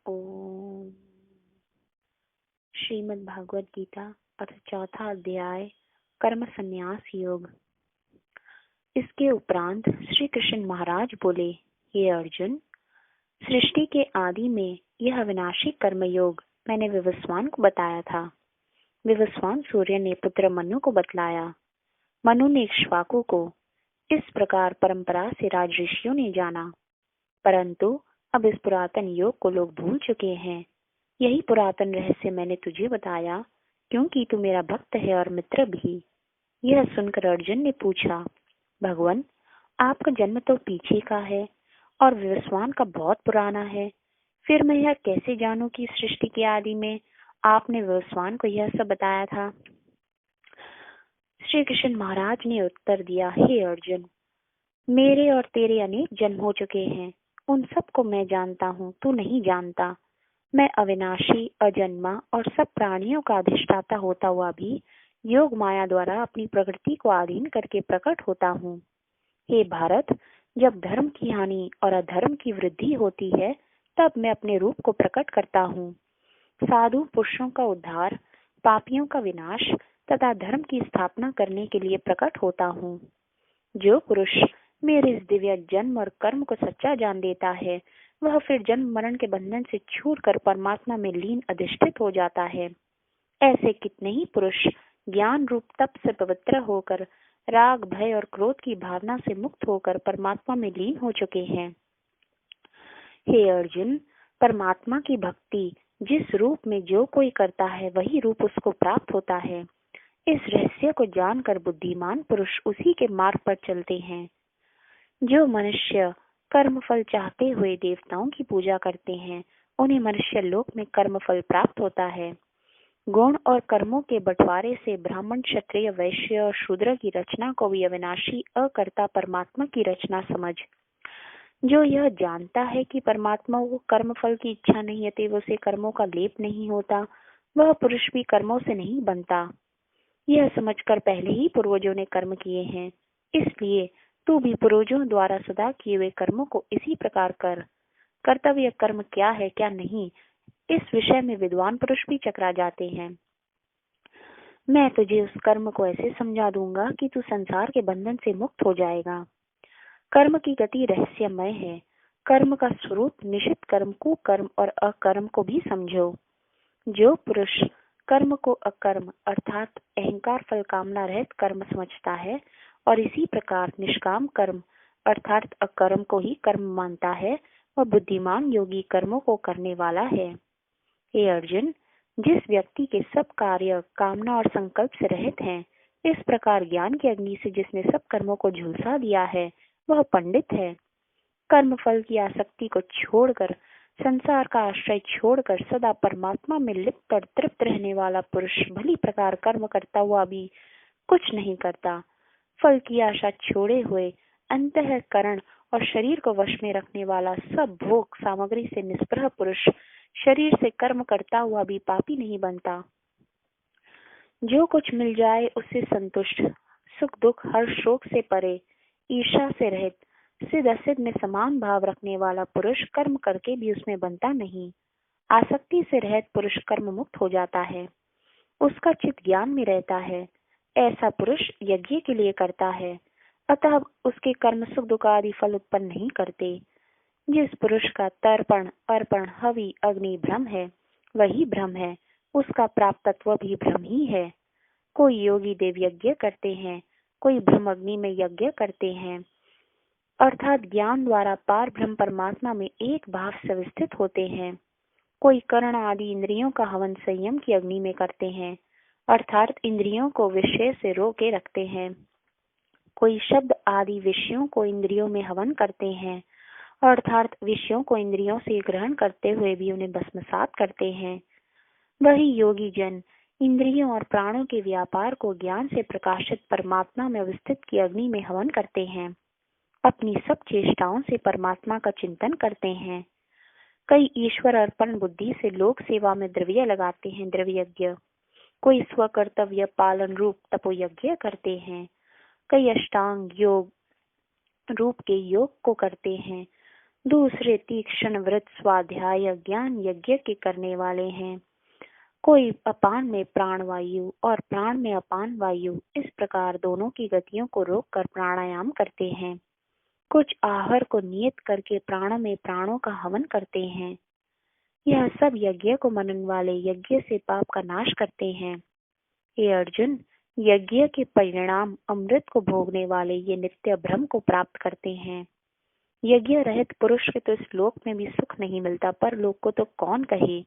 ओम। श्रीमद् भागवत गीता अथ चौथा अध्याय कर्म संन्यास योग। इसके उपरांत श्री कृष्ण महाराज बोले, हे अर्जुन, सृष्टि के आदि में यह अविनाशी कर्म योग मैंने विवस्वान को बताया था। विवस्वान सूर्य ने पुत्र मनु को बतलाया। मनु ने इक्ष्वाकु को। इस प्रकार परंपरा से राज ऋषियों ने जाना, परंतु अब इस पुरातन योग को लोग भूल चुके हैं। यही पुरातन रहस्य मैंने तुझे बताया, क्योंकि तू मेरा भक्त है और मित्र भी। यह सुनकर अर्जुन ने पूछा, भगवान, आपका जन्म तो पीछे का है और विवस्वान का बहुत पुराना है, फिर मैं यह कैसे जानूं कि सृष्टि के आदि में आपने विवस्वान को यह सब बताया था। श्री कृष्ण महाराज ने उत्तर दिया, हे अर्जुन, मेरे और तेरे अनेक जन्म हो चुके हैं, उन सब को मैं जानता हूँ, तू नहीं जानता। मैं अविनाशी, अजन्मा और सब प्राणियों का अधिष्ठाता होता हुआ भी योग माया द्वारा अपनी प्रकृति को अधीन करके प्रकट होता हूँ। हे भारत, जब धर्म की हानि और अधर्म की वृद्धि होती है, तब मैं अपने रूप को प्रकट करता हूँ। साधु पुरुषों का उद्धार, पापियों का विनाश तथा धर्म की स्थापना करने के लिए प्रकट होता हूँ। जो पुरुष मेरे इस दिव्य जन्म और कर्म को सच्चा जान देता है, वह फिर जन्म मरण के बंधन से छूटकर परमात्मा में लीन अधिष्ठित हो जाता है। ऐसे कितने ही पुरुष ज्ञान रूप तप से पवित्र होकर राग, भय और क्रोध की भावना से मुक्त होकर परमात्मा में लीन हो चुके हैं। हे अर्जुन, परमात्मा की भक्ति जिस रूप में जो कोई करता है, वही रूप उसको प्राप्त होता है। इस रहस्य को जानकर बुद्धिमान पुरुष उसी के मार्ग पर चलते हैं। जो मनुष्य कर्म फल चाहते हुए देवताओं की पूजा करते हैं, उन्हें मनुष्य लोक में कर्म फल प्राप्त होता है। गुण और कर्मों के बंटवारे से ब्राह्मण, क्षत्रिय, वैश्य और शूद्र की रचना को भी अविनाशी अकर्ता परमात्मा की रचना समझ। जो यह जानता है कि परमात्मा को कर्म फल की इच्छा नहीं है, उसे कर्मों का लेप नहीं होता, वह पुरुष भी कर्मों से नहीं बनता। यह समझकर पहले ही पूर्वजों ने कर्म किए हैं, इसलिए तू भी पूर्वजों द्वारा सदा किए हुए कर्मों को इसी प्रकार कर। कर्तव्य कर्म क्या है क्या नहीं, इस विषय में विद्वान पुरुष भी चकरा जाते हैं। मैं तुझे उस कर्म को ऐसे समझा दूंगा कि तू संसार के बंधन से मुक्त हो जाएगा। कर्म की गति रहस्यमय है। कर्म का स्वरूप निश्चित कर्म, कुकर्म और अकर्म को भी समझो। जो पुरुष कर्म को अकर्म अर्थात अहंकार फल कामना रहित कर्म समझता है और इसी प्रकार निष्काम कर्म अर्थात अकर्म को ही कर्म मानता है, वह बुद्धिमान योगी कर्मों को करने वाला है। हे अर्जुन, जिस व्यक्ति के सब कार्य कामना और संकल्प से रहित हैं, इस प्रकार ज्ञान की अग्नि से जिसने सब कर्मों को झुलसा दिया है, वह पंडित है। कर्म फल की आसक्ति को छोड़कर, संसार का आश्रय छोड़कर सदा परमात्मा में लिप्त और तृप्त रहने वाला पुरुष भली प्रकार कर्म करता हुआ भी कुछ नहीं करता। फल की आशा छोड़े हुए अंतःकरण और शरीर को वश में रखने वाला सब भोग सामग्री से निष्प्रह पुरुष शरीर से कर्म करता हुआ भी पापी नहीं बनता। जो कुछ मिल जाए उससे संतुष्ट, सुख दुख हर्ष शोक से परे, ईर्ष्या से रहित, सिद्ध असिद्ध में समान भाव रखने वाला पुरुष कर्म करके भी उसमें बनता नहीं। आसक्ति से रहित पुरुष कर्म मुक्त हो जाता है, उसका चित्त ज्ञान में रहता है। ऐसा पुरुष यज्ञ के लिए करता है, अतः उसके कर्म सुख दुख आदि फल उत्पन्न नहीं करते। जिस पुरुष का तर्पण, अर्पण, हवि, अग्नि ब्रह्म है, वही ब्रह्म है, उसका प्राप्त तत्व भी ब्रह्म ही है। कोई योगी देव यज्ञ करते हैं, कोई ब्रह्म अग्नि में यज्ञ करते हैं, अर्थात ज्ञान द्वारा पार ब्रह्म परमात्मा में एक भाव से अवस्थित होते हैं। कोई कर्ण आदि इंद्रियों का हवन संयम की अग्नि में करते हैं, अर्थात इंद्रियों को विषय से रोके रखते हैं। कोई शब्द आदि विषयों को इंद्रियों में हवन करते हैं, अर्थात विषयों को इंद्रियों से ग्रहण करते हुए भी उन्हें भस्मसात करते हैं। वही योगी जन इंद्रियों और प्राणों के व्यापार को ज्ञान से प्रकाशित परमात्मा में अवस्थित की अग्नि में हवन करते हैं। अपनी सब चेष्टाओं से परमात्मा का चिंतन करते हैं। कई ईश्वर अर्पण बुद्धि से लोक सेवा में द्रव्य लगाते हैं, द्रव्य यज्ञ। कोई स्वकर्तव्य पालन रूप तपोयज्ञ करते हैं। कई अष्टांग योग रूप के योग को करते हैं। दूसरे तीक्ष्ण व्रत स्वाध्याय ज्ञान यज्ञ के करने वाले हैं। कोई अपान में प्राण वायु और प्राण में अपान वायु, इस प्रकार दोनों की गतियों को रोककर प्राणायाम करते हैं। कुछ आहार को नियत करके प्राणों में प्राणों का हवन करते हैं। यह सब यज्ञ को मनन वाले यज्ञ से पाप का नाश करते हैं। हे अर्जुन, यज्ञ के परिणाम अमृत को भोगने वाले ये नित्य ब्रह्म को प्राप्त करते हैं। यज्ञ रहित पुरुष के तो इस लोक में भी सुख नहीं मिलता, पर लोक को तो कौन कहे।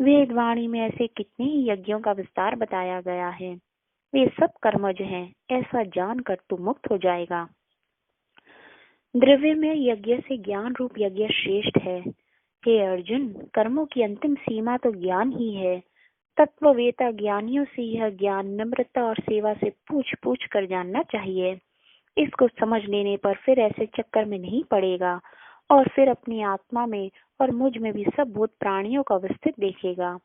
वेद वाणी में ऐसे कितने ही यज्ञों का विस्तार बताया गया है। वे सब कर्मज हैं, ऐसा जानकर तू मुक्त हो जाएगा। द्रव्य में यज्ञ से ज्ञान रूप यज्ञ श्रेष्ठ है। हे अर्जुन, कर्मों की अंतिम सीमा तो ज्ञान ही है। तत्ववेता ज्ञानियों से यह ज्ञान नम्रता और सेवा से पूछ पूछ कर जानना चाहिए। इसको समझ लेने पर फिर ऐसे चक्कर में नहीं पड़ेगा और फिर अपनी आत्मा में और मुझ में भी सब भूत प्राणियों का विस्तृत देखेगा।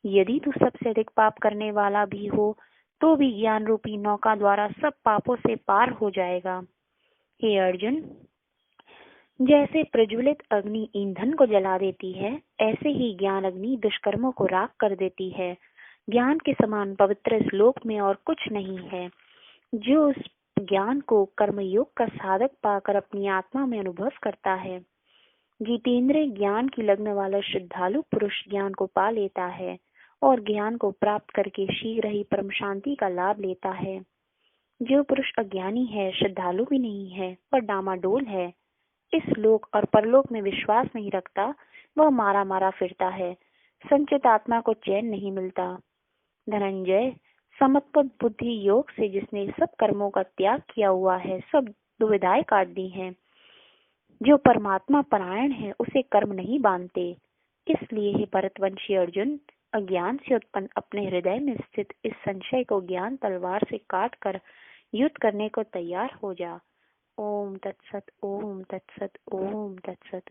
यदि तू सबसे अधिक पाप करने वाला भी हो तो भी ज्ञान रूपी नौका द्वारा सब पापों से पार हो जाएगा। हे अर्जुन, जैसे प्रज्वलित अग्नि ईंधन को जला देती है, ऐसे ही ज्ञान अग्नि दुष्कर्मों को राख कर देती है। ज्ञान के समान पवित्र इस लोक में और कुछ नहीं है। जो उस ज्ञान को कर्मयोग का साधक पाकर अपनी आत्मा में अनुभव करता है। जितेंद्रिय ज्ञान की लगन वाला श्रद्धालु पुरुष ज्ञान को पा लेता है और ज्ञान को प्राप्त करके शीघ्र ही परम शांति का लाभ लेता है। जो पुरुष अज्ञानी है, श्रद्धालु भी नहीं है, पर डामाडोल है, इस लोक और परलोक में विश्वास नहीं रखता, वह मारा मारा फिरता है। संचित आत्मा को चैन नहीं मिलता। धनंजय, समत्व बुद्धि योग से जिसने सब कर्मों का त्याग किया हुआ है, सब दुविधाएं काट दी हैं। जो परमात्मा परायण है उसे कर्म नहीं बांधते। इसलिए हे भरतवंशी अर्जुन, अज्ञान से उत्पन्न अपने हृदय में स्थित इस संशय को ज्ञान तलवार से काट कर युद्ध करने को तैयार हो जा। ओम तत्सत, ओम तत्सत, ओम तत्सत।